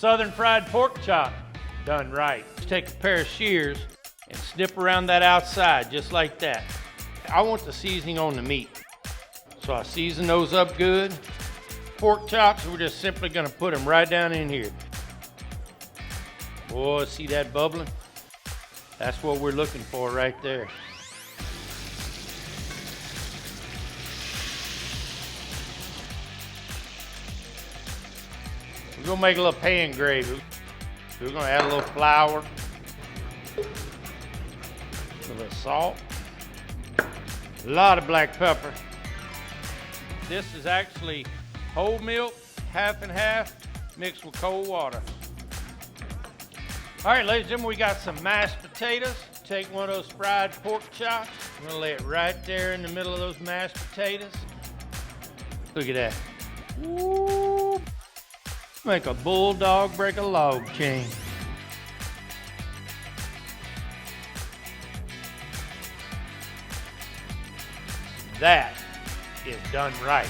Southern fried pork chop, done right. Take a pair of shears and snip around that outside, just like that. I want the seasoning on the meat. So I season those up good. Pork chops, we're just simply gonna put them right down in here. Boy, see that bubbling? That's what we're looking for right there. We're gonna make a little pan gravy. We're gonna add a little flour, a little salt, a lot of black pepper. This is actually whole milk, half and half, mixed with cold water. All right, ladies and gentlemen, we got some mashed potatoes. Take one of those fried pork chops. I'm gonna lay it right there in the middle of those mashed potatoes. Look at that. Woo. Make a bulldog break a log chain. That is done right.